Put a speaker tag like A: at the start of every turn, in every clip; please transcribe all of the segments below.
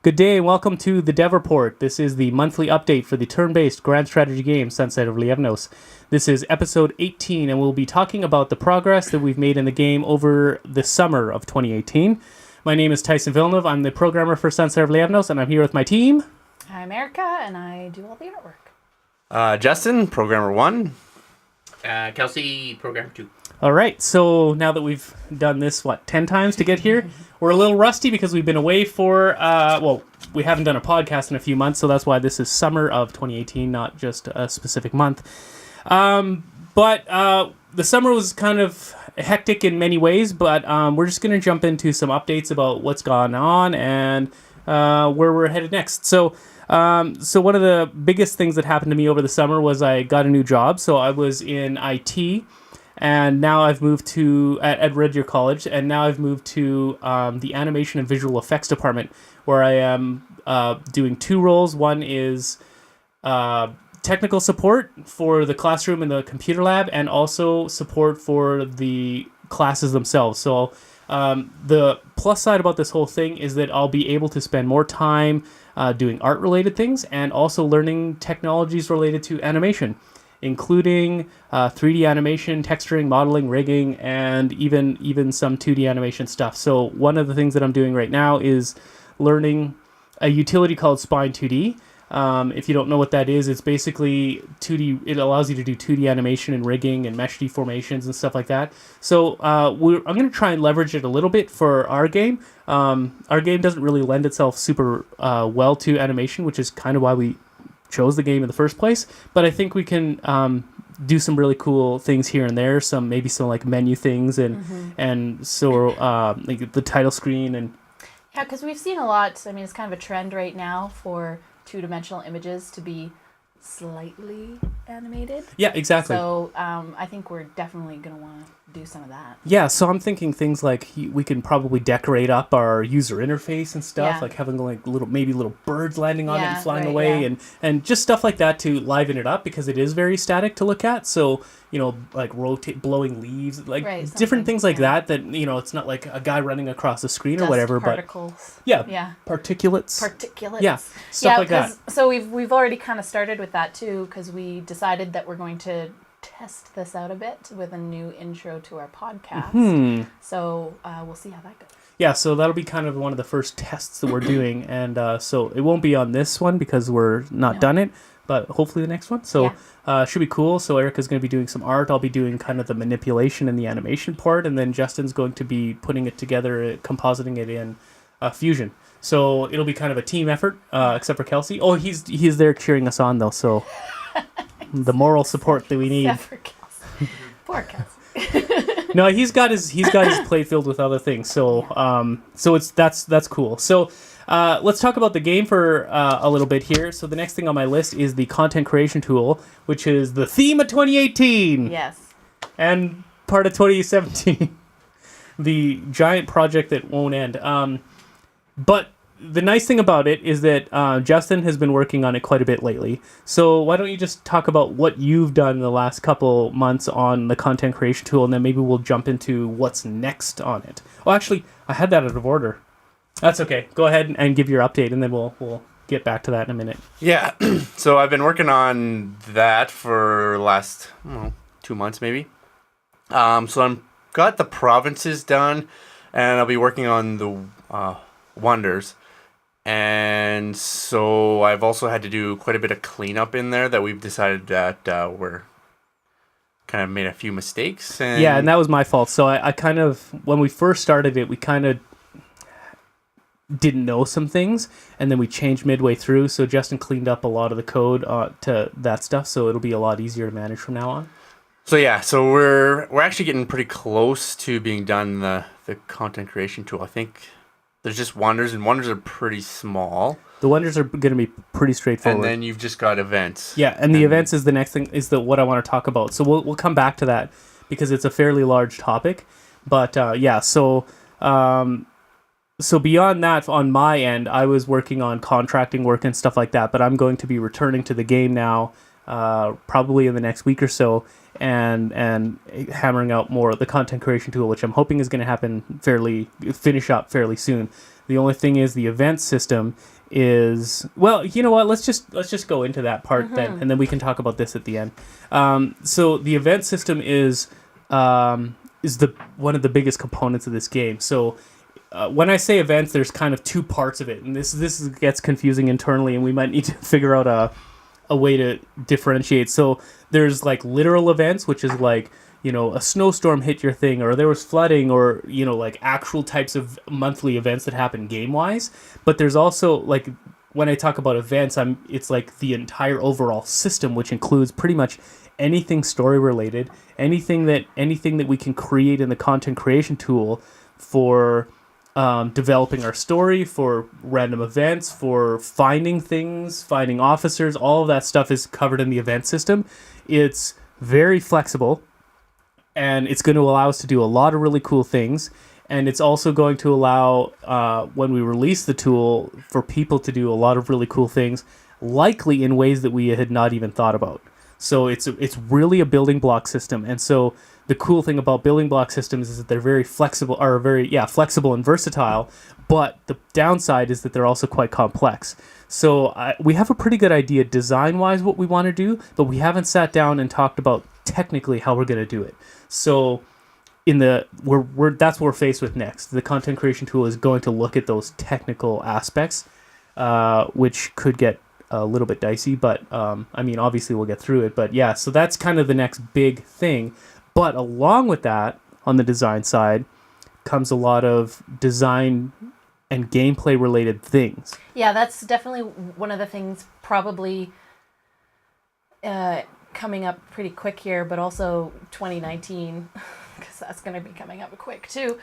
A: Good day and welcome to the Dev Report. This is the monthly update for the turn-based grand strategy game Sunset of Lievnos. This is episode 18 and we'll be talking about the progress that we've made in the game over the summer of 2018. My name is Tyson Villeneuve. I'm the programmer for Sunset of Lievnos and I'm here with my team.
B: I'm Erica and I do all the artwork.
C: Justin, programmer 1.
D: Kelsey, programmer 2.
A: All right, so now that we've done this, 10 times to get here? We're a little rusty because we've been away for, we haven't done a podcast in a few months, so that's why this is summer of 2018, not just a specific month. But the summer was kind of hectic in many ways, but we're just going to jump into some updates about what's gone on and where we're headed next. So one of the biggest things that happened to me over the summer was I got a new job. So I was in IT. And now I've moved to, at Red Deer College, and now I've moved to the animation and visual effects department, where I am doing two roles. One is technical support for the classroom and the computer lab, and also support for the classes themselves. So the plus side about this whole thing is that I'll be able to spend more time doing art-related things, and also learning technologies related to animation, including 3D animation, texturing, modeling, rigging, and even some 2D animation stuff. So one of the things that I'm doing right now is learning a utility called Spine 2D. If you don't know what that is, it's basically 2D. It allows you to do 2D animation and rigging and mesh deformations and stuff like that. So I'm going to try and leverage it a little bit for our game. Our game doesn't really lend itself super well to animation, which is kind of why we chose the game in the first place, but I think we can do some really cool things here and there. Maybe some like menu things and so like the title screen and
B: Yeah, because we've seen a lot. I mean, it's kind of a trend right now for two-dimensional images to be slightly animated.
A: Yeah, exactly.
B: So I think we're definitely going to want to do some of that.
A: Yeah, so I'm thinking things like we can probably decorate up our user interface and stuff,
B: Yeah.
A: like having like little birds landing on it and
B: Yeah,
A: flying
B: right,
A: away,
B: yeah.
A: and just stuff like that to liven it up, because it is very static to look at. So like blowing leaves, like
B: Right,
A: different
B: something,
A: things like
B: yeah.
A: that it's not like a guy running across the screen or
B: Dust
A: whatever,
B: particles.
A: but yeah,
B: Yeah.
A: particulates.
B: Yeah,
A: Stuff like that.
B: So we've already kind of started with that too, because we decided that we're going to test this out a bit with a new intro to our podcast. So we'll see how that goes.
A: Yeah, so that'll be kind of one of the first tests that we're doing, and so it won't be on this one because we're not done it, but hopefully the next one. So should be cool. So Erica's going to be doing some art. I'll be doing kind of the manipulation and the animation part, and then Justin's going to be putting it together, compositing it in Fusion. So it'll be kind of a team effort, except for Kelsey. Oh, he's there cheering us on though. So the moral support that we need.
B: Except for Kelsey. Poor Kelsey.
A: No, he's got his plate filled with other things. So that's cool. So let's talk about the game for a little bit here. So the next thing on my list is the content creation tool, which is the theme of 2018.
B: Yes.
A: And part of 2017. The giant project that won't end. But the nice thing about it is that Justin has been working on it quite a bit lately. So why don't you just talk about what you've done in the last couple months on the content creation tool, and then maybe we'll jump into what's next on it. Oh, actually, I had that out of order. That's okay. Go ahead and give your update, and then we'll get back to that in a minute.
C: Yeah, so I've been working on that for the last 2 months maybe. So I'm got the provinces done, and I'll be working on the wonders. And so I've also had to do quite a bit of cleanup in there that we've decided that we're kind of made a few mistakes. And
A: Yeah, and that was my fault. So I kind of, when we first started it, we kind of didn't know some things, and then we changed midway through. So Justin cleaned up a lot of the code to that stuff, so it'll be a lot easier to manage from now on.
C: So yeah, so we're actually getting pretty close to being done the content creation tool. I think there's just wonders, and wonders are pretty small.
A: The wonders are going to be pretty straightforward.
C: And then you've just got events.
A: Yeah, and the events is the next thing, is what I want to talk about. So we'll come back to that because it's a fairly large topic. But so beyond that, on my end, I was working on contracting work and stuff like that. But I'm going to be returning to the game now, probably in the next week or so, and hammering out more of the content creation tool, which I'm hoping is going to finish up fairly soon. The only thing is the event system is, well, you know what? Let's just go into that part then, and then we can talk about this at the end. So the event system is the one of the biggest components of this game. So when I say events, there's kind of two parts of it, and this gets confusing internally, and we might need to figure out a way to differentiate. So there's like literal events, which is like, you know, a snowstorm hit your thing, or there was flooding, or, you know, like actual types of monthly events that happen game-wise. But there's also, like, when I talk about events, it's like the entire overall system, which includes pretty much anything story-related, anything that we can create in the content creation tool for developing our story, for random events, for finding things, finding officers. All of that stuff is covered in the event system. It's very flexible, and it's going to allow us to do a lot of really cool things. And it's also going to allow, when we release the tool, for people to do a lot of really cool things, likely in ways that we had not even thought about. So it's really a building block system. And so the cool thing about building block systems is that they're very flexible, flexible and versatile. But the downside is that they're also quite complex. So we have a pretty good idea design-wise what we want to do, but we haven't sat down and talked about technically how we're going to do it. So that's what we're faced with next. The content creation tool is going to look at those technical aspects, which could get a little bit dicey, but I mean, obviously we'll get through it. But yeah, so that's kind of the next big thing. But along with that, on the design side, comes a lot of design and gameplay related things.
B: Yeah, that's definitely one of the things probably coming up pretty quick here, but also 2019, because that's going to be coming up quick too.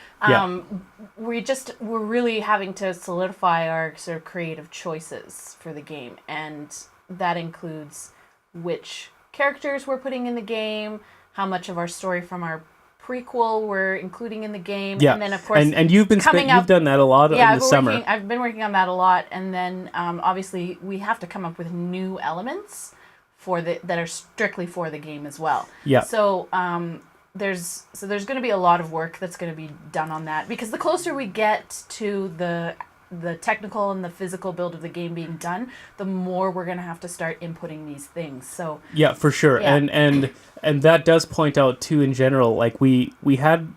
B: We're really having to solidify our sort of creative choices for the game, and that includes which characters we're putting in the game, how much of our story from our prequel we're including in the game, and then of course
A: and you've done that a lot in the summer.
B: I've been working on that a lot, and then obviously we have to come up with new elements that are strictly for the game as well. Yeah. So there's going to be a lot of work that's going to be done on that, because the closer we get to the technical and the physical build of the game being done, the more we're going to have to start inputting these things. So
A: yeah, for sure. Yeah. And that does point out too, in general, like we had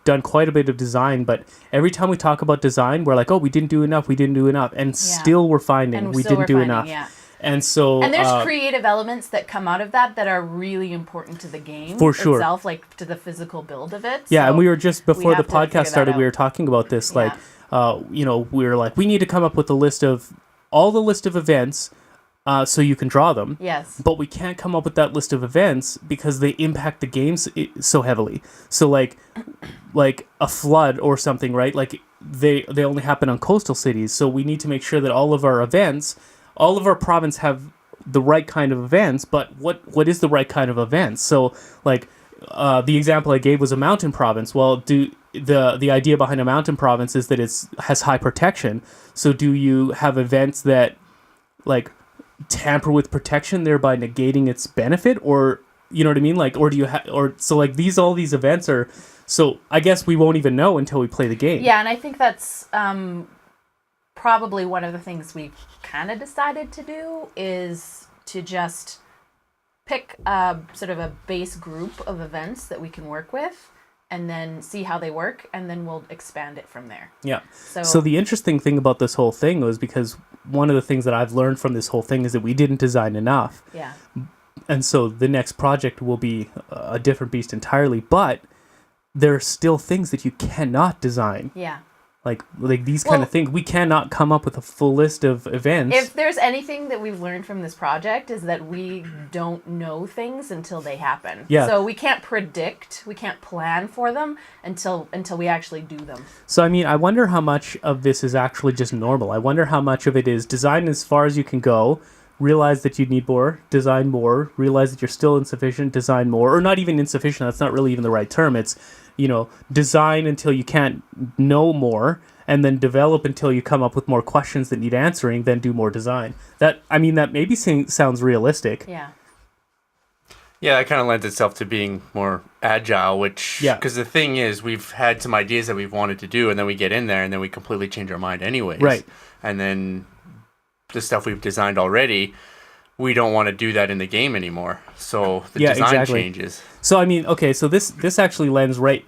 A: done quite a bit of design, but every time we talk about design, we're like, oh, we didn't do enough, and still we're finding we didn't do enough. Yeah. And
B: there's creative elements that come out of that are really important to the game itself, like to the physical build of it.
A: Yeah, so and we were just, before the podcast started, we were talking about this, like, we were like, we need to come up with a list of events so you can draw them. Yes. But we can't come up with that list of events because they impact the games so heavily. So like a flood or something, right? Like they only happen on coastal cities. So we need to make sure that all of our province have the right kind of events, but what is the right kind of events? So like the example I gave was a mountain province. Well, the idea behind a mountain province is that has high protection. So do you have events that like tamper with protection, thereby negating its benefit, or you know what I mean? Like, or do you all these events are, so I guess we won't even know until we play the game.
B: Yeah, and I think that's probably one of the things we kind of decided to do is to just pick sort of a base group of events that we can work with, and then see how they work, and then we'll expand it from there.
A: Yeah. So the interesting thing about this whole thing was, because one of the things that I've learned from this whole thing is that we didn't design enough.
B: Yeah.
A: And so the next project will be a different beast entirely, but there are still things that you cannot design.
B: Yeah.
A: Like these kind of things. We cannot come up with a full list of events.
B: If there's anything that we've learned from this project, is that we don't know things until they happen. Yeah. So we can't predict, we can't plan for them until we actually do them.
A: So I mean, I wonder how much of this is actually just normal. I wonder how much of it is design as far as you can go, realize that you need more, design more, realize that you're still insufficient, design more, or not even insufficient. That's not really even the right term. It's, design until you can't know more, and then develop until you come up with more questions that need answering, then do more design. That maybe sounds realistic.
B: Yeah.
C: Yeah, that kind of lends itself to being more agile, which,
A: Yeah.
C: because the thing is, we've had some ideas that we've wanted to do, and then we get in there, and then we completely change our mind anyways.
A: Right.
C: And then the stuff we've designed already, we don't want to do that in the game anymore. So the design changes.
A: So I mean, okay, so this actually lends right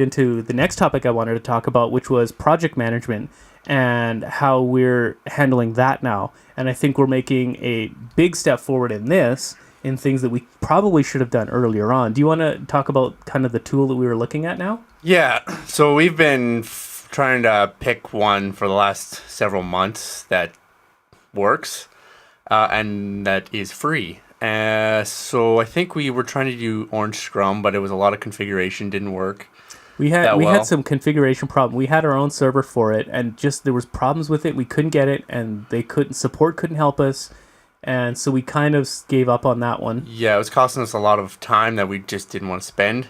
A: into the next topic I wanted to talk about, which was project management and how we're handling that now. And I think we're making a big step forward in things that we probably should have done earlier on. Do you want to talk about kind of the tool that we were looking at now?
C: Yeah. So we've been trying to pick one for the last several months that works and that is free. So I think we were trying to do Orange Scrum, but it was a lot of configuration, didn't work.
A: We had some configuration problem. We had our own server for it, and just there was problems with it. We couldn't get it, and support couldn't help us. And so we kind of gave up on that one.
C: Yeah, it was costing us a lot of time that we just didn't want to spend.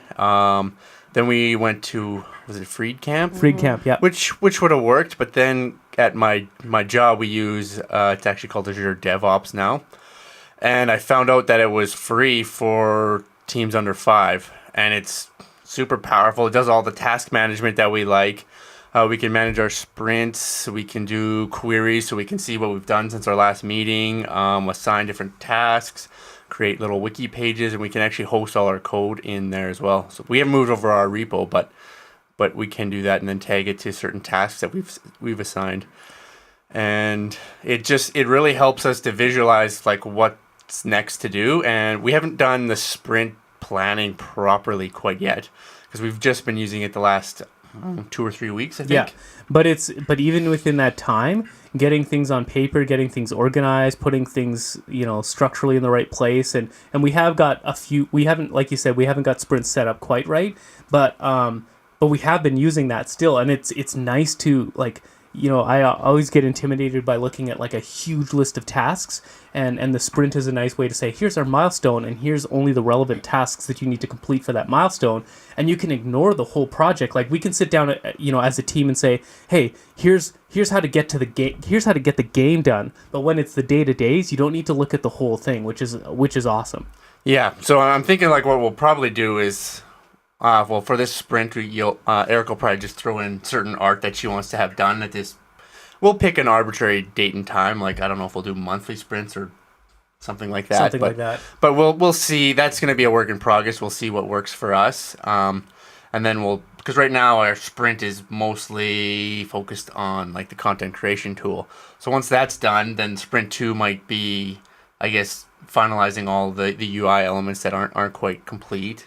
C: Then we went to, was it Freed Camp?
A: Freed Camp, yeah.
C: Which would have worked, but then at my job we use, it's actually called Azure DevOps now. And I found out that it was free for teams under 5. And it's super powerful. It does all the task management that we like. We can manage our sprints. We can do queries so we can see what we've done since our last meeting, assign different tasks, create little wiki pages, and we can actually host all our code in there as well. So we haven't moved over our repo, but we can do that and then tag it to certain tasks that we've assigned. And it really helps us to visualize like what's next to do. And we haven't done the sprint planning properly quite yet because we've just been using it the last 2 or 3 weeks, I think.
A: Yeah, but even within that time, getting things on paper, getting things organized, putting things, structurally in the right place, and we have got a few. We haven't, like you said, we haven't got sprints set up quite right, but we have been using that still, and it's nice to like. I always get intimidated by looking at like a huge list of tasks, and the sprint is a nice way to say, here's our milestone, and here's only the relevant tasks that you need to complete for that milestone, and you can ignore the whole project. Like we can sit down, as a team and say, hey, here's how to get to the game, here's how to get the game done. But when it's the day-to-days, you don't need to look at the whole thing, which is awesome. Yeah.
C: So I'm thinking like what we'll probably do is. For this sprint, Eric will probably just throw in certain art that she wants to have done at this. We'll pick an arbitrary date and time. Like I don't know if we'll do monthly sprints or something like that. But we'll see. That's going to be a work in progress. We'll see what works for us. And then because right now our sprint is mostly focused on like the content creation tool. So once that's done, then sprint 2 might be, I guess, finalizing all the UI elements that aren't quite complete.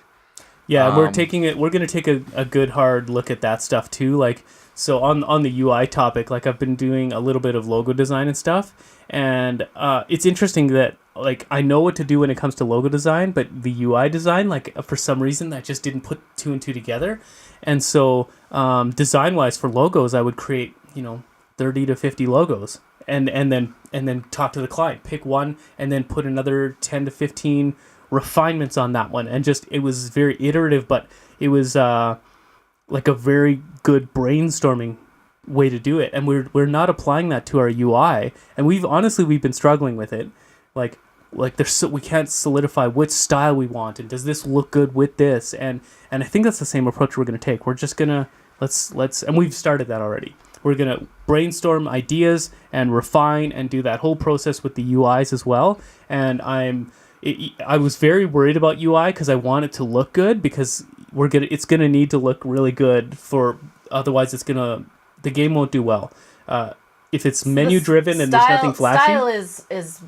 A: Yeah, we're going to take a good hard look at that stuff too. Like, so on the UI topic, like I've been doing a little bit of logo design and stuff, and it's interesting that like I know what to do when it comes to logo design, but the UI design, like for some reason that just didn't put 2 and 2 together. And so design wise for logos, I would create 30 to 50 logos, and then talk to the client, pick one, and then put another 10 to 15 refinements on that one, and just it was very iterative, but it was like a very good brainstorming way to do it, and we're not applying that to our UI, and we've been struggling with it, like we can't solidify which style we want, and does this look good with this, and I think that's the same approach we're going to take. We're just gonna let's and we've started that already. We're gonna brainstorm ideas and refine and do that whole process with the UIs as well, and I was very worried about UI because I want it to look good, because it's gonna need to look really good, otherwise the game won't do well. If it's menu driven and there's nothing flashy.
B: Style is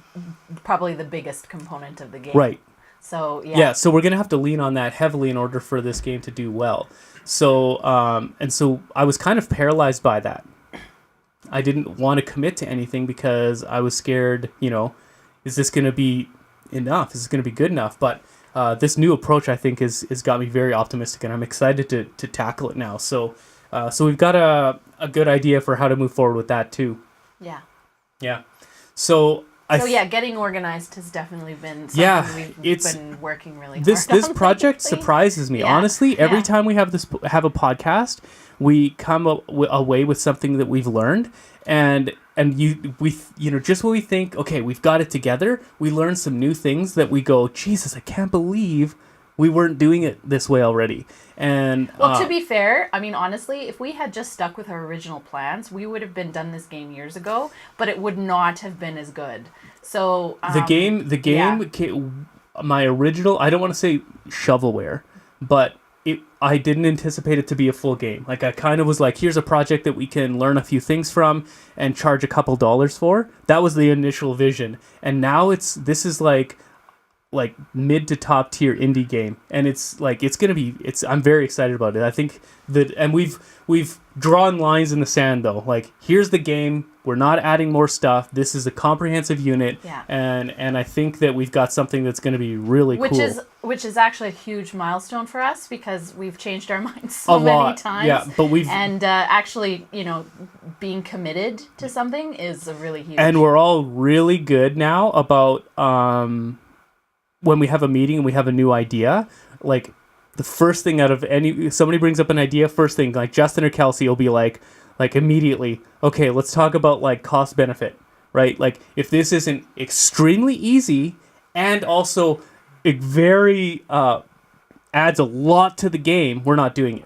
B: probably the biggest component of the game.
A: Right.
B: So yeah.
A: Yeah, so we're gonna have to lean on that heavily in order for this game to do well. So so I was kind of paralyzed by that. I didn't want to commit to anything because I was scared, is this gonna be enough? Is it going to be good enough? But this new approach, I think, is got me very optimistic, and I'm excited to tackle it now. So we've got a good idea for how to move forward with that too.
B: Yeah.
A: Yeah. So
B: getting organized has definitely been something we've been working really hard on.
A: This project surprises me. Honestly, every time we have a podcast, we come away with something that we've learned, and just when we think, okay, we've got it together, we learn some new things that we go, Jesus, I can't believe we weren't doing it this way already. And
B: to be fair, I mean, honestly, if we had just stuck with our original plans, we would have been done this game years ago, but it would not have been as good. So
A: the game, my original, I don't want to say shovelware, but I didn't anticipate it to be a full game. Like, I kind of was like, here's a project that we can learn a few things from and charge a couple dollars for. That was the initial vision, and now this is like mid to top tier indie game, and I'm very excited about it. I think that, and we've drawn lines in the sand though. Like, here's the game, we're not adding more stuff. This is a comprehensive unit, and I think that we've got something that's going to be really cool.
B: Which is actually a huge milestone for us, because we've changed our minds so many times.
A: Yeah, but
B: actually, being committed to something is a really huge.
A: And we're all really good now about when we have a meeting and we have a new idea, like the first thing somebody brings up an idea, first thing, like Justin or Kelsey will be like immediately, okay, let's talk about like cost benefit, right? Like, if this isn't extremely easy and also it very adds a lot to the game, we're not doing it.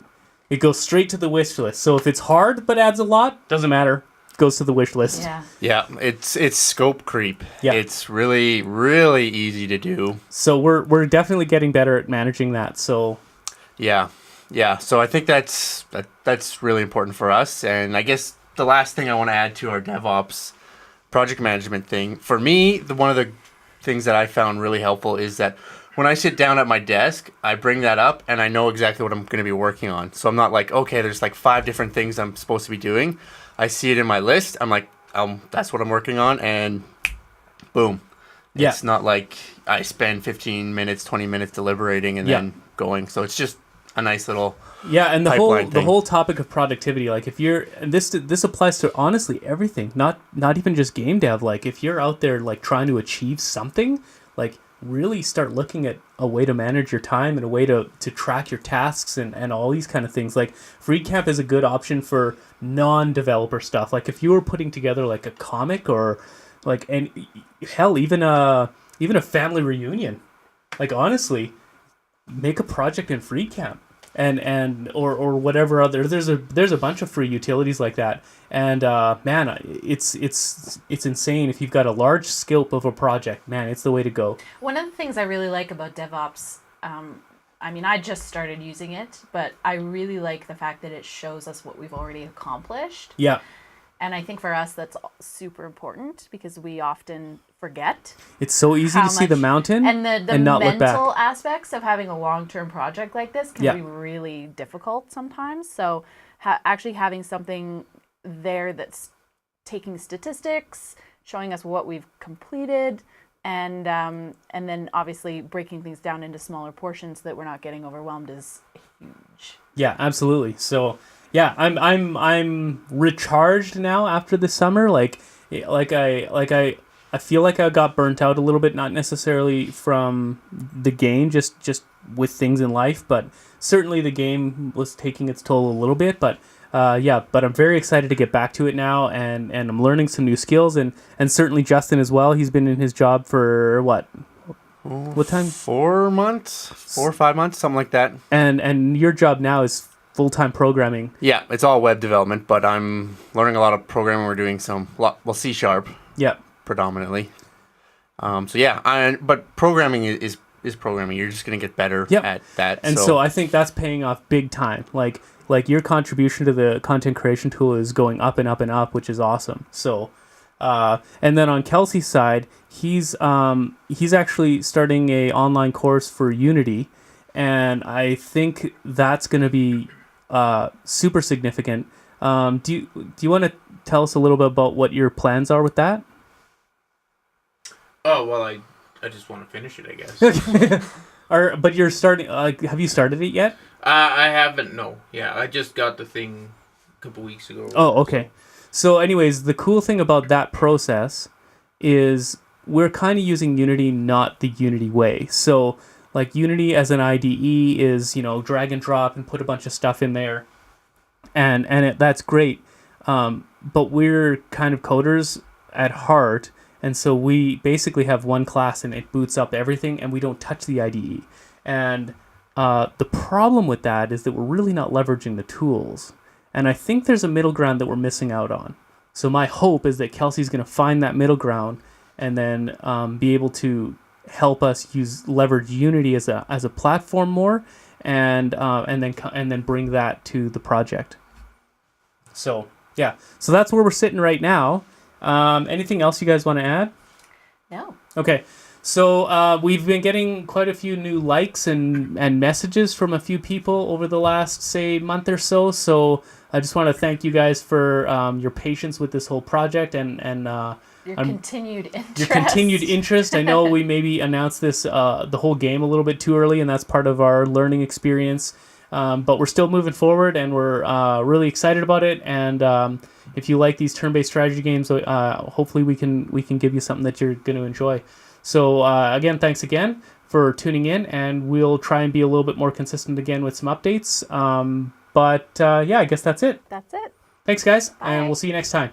A: It goes straight to the wish list. So if it's hard but adds a lot, doesn't matter. Goes to the wish list.
C: Yeah, it's scope creep.
A: Yeah.
C: It's really, really easy to do.
A: So we're definitely getting better at managing that. So
C: yeah. So I think that's really important for us. And I guess the last thing I want to add to our DevOps project management thing, for me, one of the things that I found really helpful is that when I sit down at my desk, I bring that up and I know exactly what I'm going to be working on. So I'm not like, okay, there's like 5 different things I'm supposed to be doing. I see it in my list. I'm like, that's what I'm working on, and boom. Yeah. It's not like I spend 15 minutes, 20 minutes deliberating and then going. So it's just a nice little
A: and the whole topic of productivity. Like, if you're, and this applies to honestly everything, not even just game dev. Like, if you're out there like trying to achieve something, like, really start looking at a way to manage your time and a way to track your tasks and all these kind of things. Like, FreeCamp is a good option for non-developer stuff. Like, if you were putting together like a comic or like, and hell, even a family reunion, like, honestly, make a project in FreeCamp and or whatever other, there's a bunch of free utilities like that. And man, it's insane. If you've got a large scope of a project, man, it's the way to go.
B: One of the things I really like about DevOps, I mean, I just started using it, but I really like the fact that it shows us what we've already accomplished.
A: Yeah.
B: And I think for us, that's super important, because we often forget.
A: It's so easy to see the mountain
B: and the
A: not look back.
B: mental aspects of having a long-term project like this can be really difficult sometimes. So actually having something there that's taking statistics, showing us what we've completed, and then obviously breaking things down into smaller portions so that we're not getting overwhelmed is huge.
A: Yeah, absolutely. So yeah, I'm recharged now after the summer. I feel like I got burnt out a little bit, not necessarily from the game, just with things in life, but certainly the game was taking its toll a little bit. But but I'm very excited to get back to it now, and I'm learning some new skills, and certainly Justin as well. He's been in his job for what time?
C: 4 months, 4 or 5 months, something like that.
A: And your job now is full-time programming.
C: Yeah, it's all web development, but I'm learning a lot of programming. We're doing C#.
A: Yeah.
C: Predominantly. But programming is programming. You're just going to get better at that.
A: And so I think that's paying off big time. Like your contribution to the content creation tool is going up and up and up, which is awesome. So, and then on Kelsey's side, he's actually starting a online course for Unity, and I think that's going to be super significant. Do you want to tell us a little bit about what your plans are with that?
D: Oh, well, I just want to finish it, I guess.
A: But you're starting, have you started it yet?
D: I haven't, no. Yeah, I just got the thing a couple weeks ago.
A: Oh, okay. So anyways, the cool thing about that process is we're kind of using Unity not the Unity way. So like Unity as an IDE is, drag and drop and put a bunch of stuff in there, and that's great. But we're kind of coders at heart, and so we basically have one class and it boots up everything, and we don't touch the IDE. And the problem with that is that we're really not leveraging the tools. And I think there's a middle ground that we're missing out on. So my hope is that Kelsey's going to find that middle ground and then be able to help us leverage Unity as a platform more, and then bring that to the project. So yeah, so that's where we're sitting right now. Anything else you guys want to add?
B: No.
A: Okay. So we've been getting quite a few new likes and messages from a few people over the last, say, month or so. So I just want to thank you guys for your patience with this whole project and
B: your continued interest.
A: Your continued interest. I know we maybe announced this the whole game a little bit too early, and that's part of our learning experience. But we're still moving forward, and we're really excited about it. And if you like these turn-based strategy games, hopefully we can give you something that you're going to enjoy. So again, thanks again for tuning in, and we'll try and be a little bit more consistent again with some updates. But yeah, I guess that's it.
B: That's it.
A: Thanks, guys,
B: Bye.
A: and we'll see you next time.